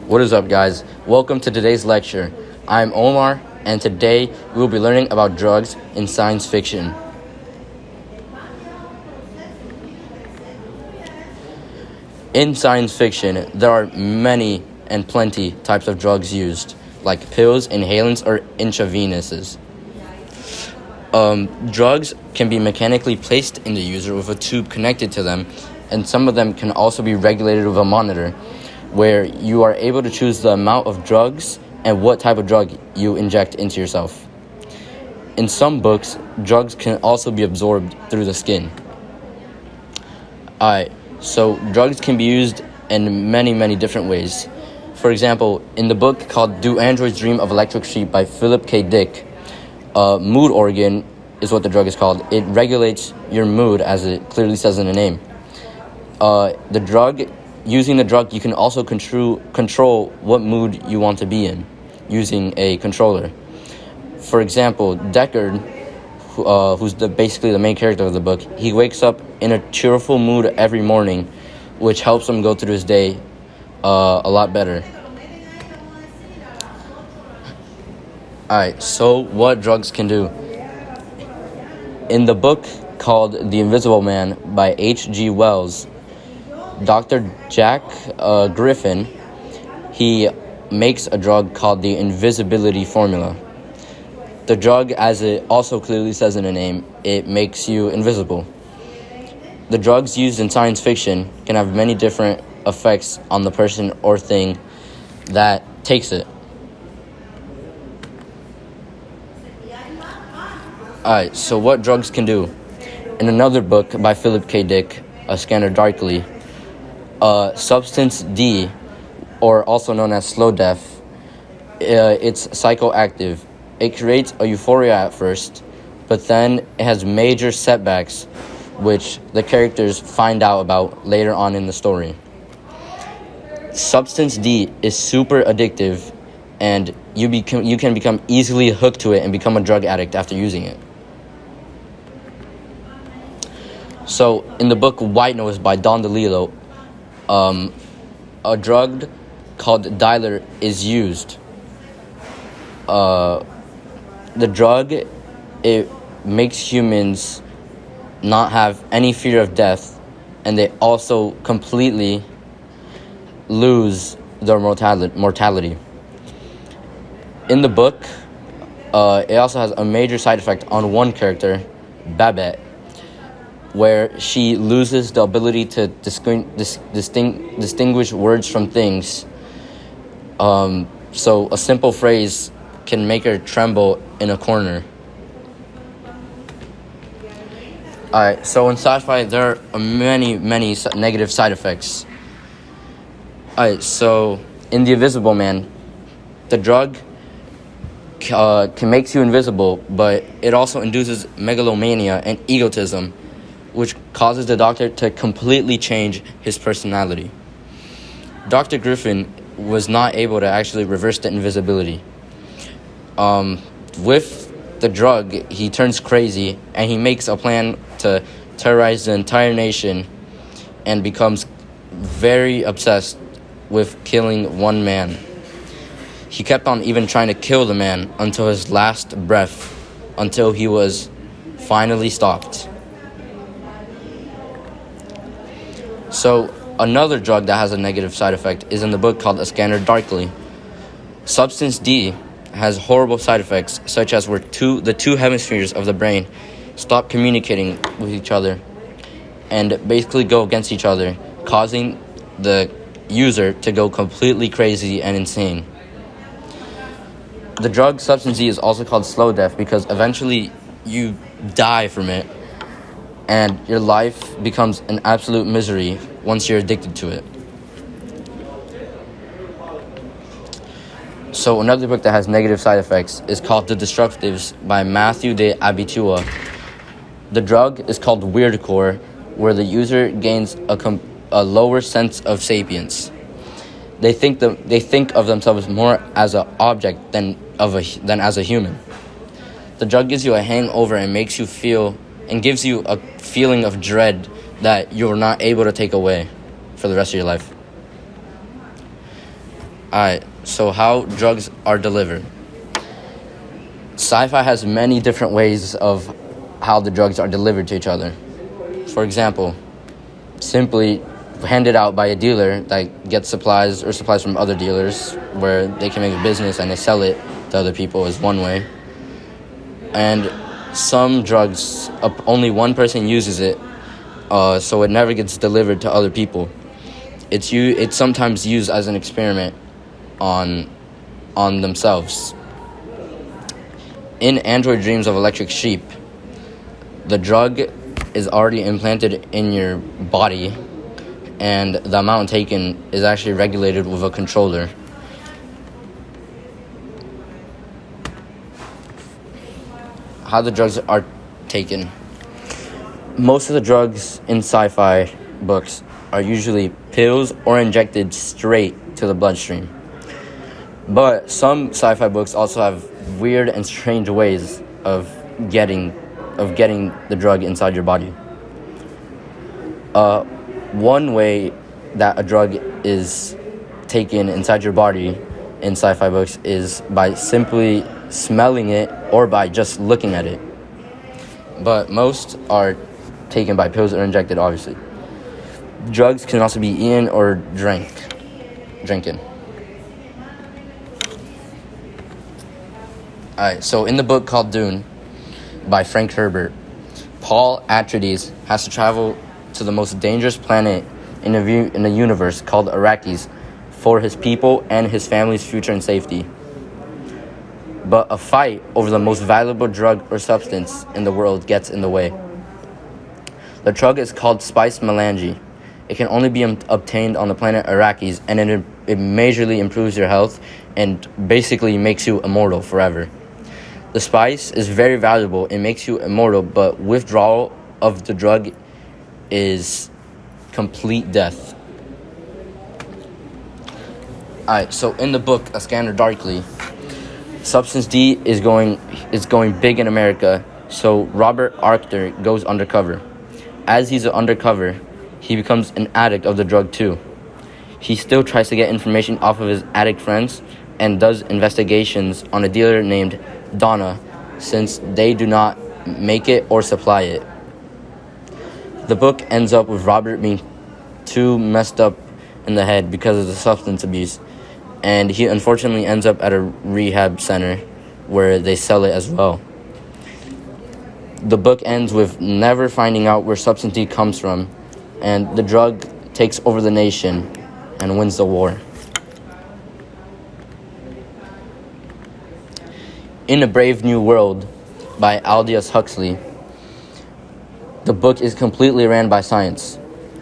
What is up, guys? Welcome to today's lecture. I'm Omar, and today we will be learning about drugs in science fiction. In science fiction, there are many and plenty types of drugs used, like pills, inhalants, or intravenous's. Drugs can be mechanically placed in the user with a tube connected to them, and some of them can also be regulated with a monitor, where you are able to choose the amount of drugs and what type of drug you inject into yourself. In some books, drugs can also be absorbed through the skin. So drugs can be used in many different ways. For example, in the book called Do Androids Dream of Electric Sheep by Philip K. Dick, mood organ is what the drug is called. It regulates your mood, as it clearly says in the name. Using the drug, you can also control what mood you want to be in using a controller. For example, Deckard, who's basically the main character of the book, he wakes up in a cheerful mood every morning, which helps him go through his day a lot better. Alright, so what drugs can do? In the book called The Invisible Man by H.G. Wells, Dr. Jack Griffin, he makes a drug called the invisibility formula. The drug, as it also clearly says in the name, it makes you invisible. The drugs used in science fiction can have many different effects on the person or thing that takes it. Alright, so what drugs can do? In another book by Philip K. Dick, A Scanner Darkly, substance D, or also known as slow death, it's psychoactive. It creates a euphoria at first, but then it has major setbacks, which the characters find out about later on in the story. Substance D is super addictive, and you can become easily hooked to it and become a drug addict after using it. So, in the book White Noise by Don DeLillo, a drug called Dialer is used. The drug, it makes humans not have any fear of death, and they also completely lose their mortality. In the book, it also has a major side effect on one character, Babette, where she loses the ability to distinguish words from things. So a simple phrase can make her tremble in a corner. Alright, so in sci-fi, there are many negative side effects. Alright, so in The Invisible Man, the drug can make you invisible, but it also induces megalomania and egotism, which causes the doctor to completely change his personality. Dr. Griffin was not able to actually reverse the invisibility. With the drug, he turns crazy, and he makes a plan to terrorize the entire nation and becomes very obsessed with killing one man. He kept on even trying to kill the man until his last breath, until he was finally stopped. So, another drug that has a negative side effect is in the book called A Scanner Darkly. Substance D has horrible side effects, such as where the two hemispheres of the brain stop communicating with each other and basically go against each other, causing the user to go completely crazy and insane. The drug Substance D is also called slow death because eventually you die from it, and your life becomes an absolute misery once you're addicted to it. So another book that has negative side effects is called The Destructives by Matthew de Abitua. The drug is called Weirdcore, where the user gains a lower sense of sapience. They think of themselves more as an object than as a human. The drug gives you a hangover and makes you feel and gives you a feeling of dread that you're not able to take away for the rest of your life. Alright, so how drugs are delivered. Sci-fi has many different ways of how the drugs are delivered to each other. For example, simply handed out by a dealer that gets supplies from other dealers where they can make a business and they sell it to other people is one way. And some drugs, only one person uses it, so it never gets delivered to other people. It's sometimes used as an experiment on themselves. In Android Dreams of Electric Sheep, the drug is already implanted in your body, and the amount taken is actually regulated with a controller. How the drugs are taken. Most of the drugs in sci-fi books are usually pills or injected straight to the bloodstream. But some sci-fi books also have weird and strange ways of getting the drug inside your body. One way that a drug is taken inside your body in sci-fi books is by simply smelling it or by just looking at it. But most are taken by pills or injected, obviously. Drugs can also be eaten or drinking. Alright, so in the book called Dune by Frank Herbert, Paul Atreides has to travel to the most dangerous planet in the universe called Arrakis for his people and his family's future and safety. But a fight over the most valuable drug or substance in the world gets in the way. The drug is called spice melange. It can only be obtained on the planet Arrakis, and it majorly improves your health and basically makes you immortal forever. The spice is very valuable. It makes you immortal, but withdrawal of the drug is complete death. Alright, so in the book A Scanner Darkly, Substance D is going big in America, so Robert Archer goes undercover. As he's undercover, he becomes an addict of the drug too. He still tries to get information off of his addict friends and does investigations on a dealer named Donna, since they do not make it or supply it. The book ends up with Robert being too messed up in the head because of the substance abuse, and he unfortunately ends up at a rehab center where they sell it as well. The book ends with never finding out where Substance D comes from, and the drug takes over the nation and wins the war. In A Brave New World by Aldous Huxley, the book is completely ran by science.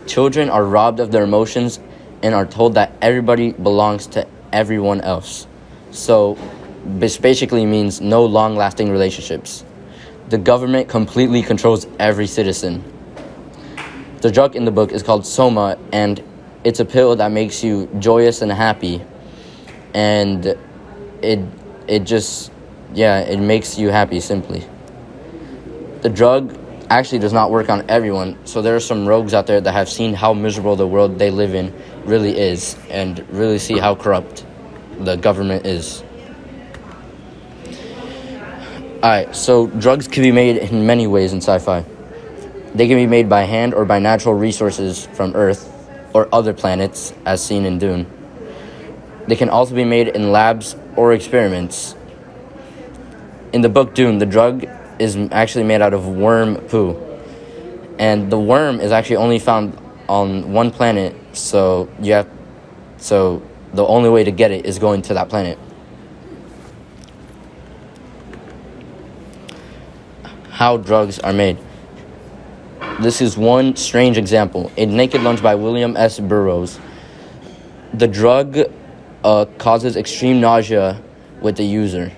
Children are robbed of their emotions and are told that everybody belongs to everyone else. So this basically means no long-lasting relationships. The government completely controls every citizen. The drug in the book is called Soma, and it's a pill that makes you joyous and happy. And it makes you happy simply. The drug actually does not work on everyone, so there are some rogues out there that have seen how miserable the world they live in really is and really see how corrupt the government is. Alright, so drugs can be made in many ways in sci-fi. They can be made by hand or by natural resources from Earth or other planets, as seen in Dune. They can also be made in labs or experiments. In the book Dune, the drug is actually made out of worm poo. And the worm is actually only found on one planet, so the only way to get it is going to that planet. How drugs are made. This is one strange example. A Naked Lunch by William S. Burroughs. The drug causes extreme nausea with the user.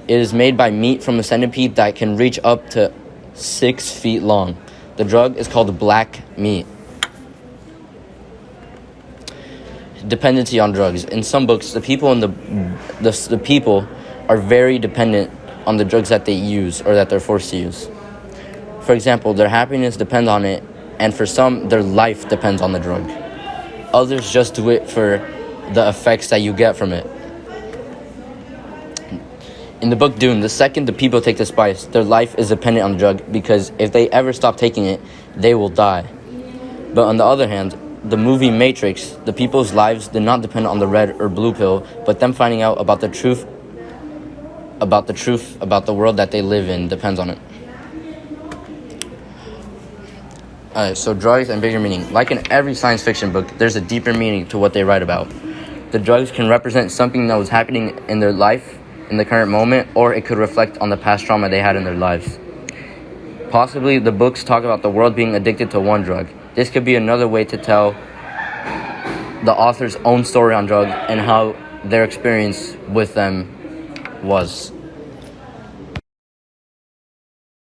It is made by meat from a centipede that can reach up to 6 feet long. The drug is called black meat. Dependency on drugs. In some books, the people are very dependent on the drugs that they use or that they're forced to use. For example, their happiness depends on it, and for some, their life depends on the drug. Others just do it for the effects that you get from it. In the book Dune, the second the people take the spice, their life is dependent on the drug, because if they ever stop taking it, they will die. But on the other hand, the movie Matrix, the people's lives did not depend on the red or blue pill, but them finding out about the truth about the world that they live in depends on it. Alright, so drugs and bigger meaning. Like in every science fiction book, there's a deeper meaning to what they write about. The drugs can represent something that was happening in their life in the current moment, or it could reflect on the past trauma they had in their lives. Possibly the books talk about the world being addicted to one drug. This could be another way to tell the author's own story on drugs and how their experience with them was.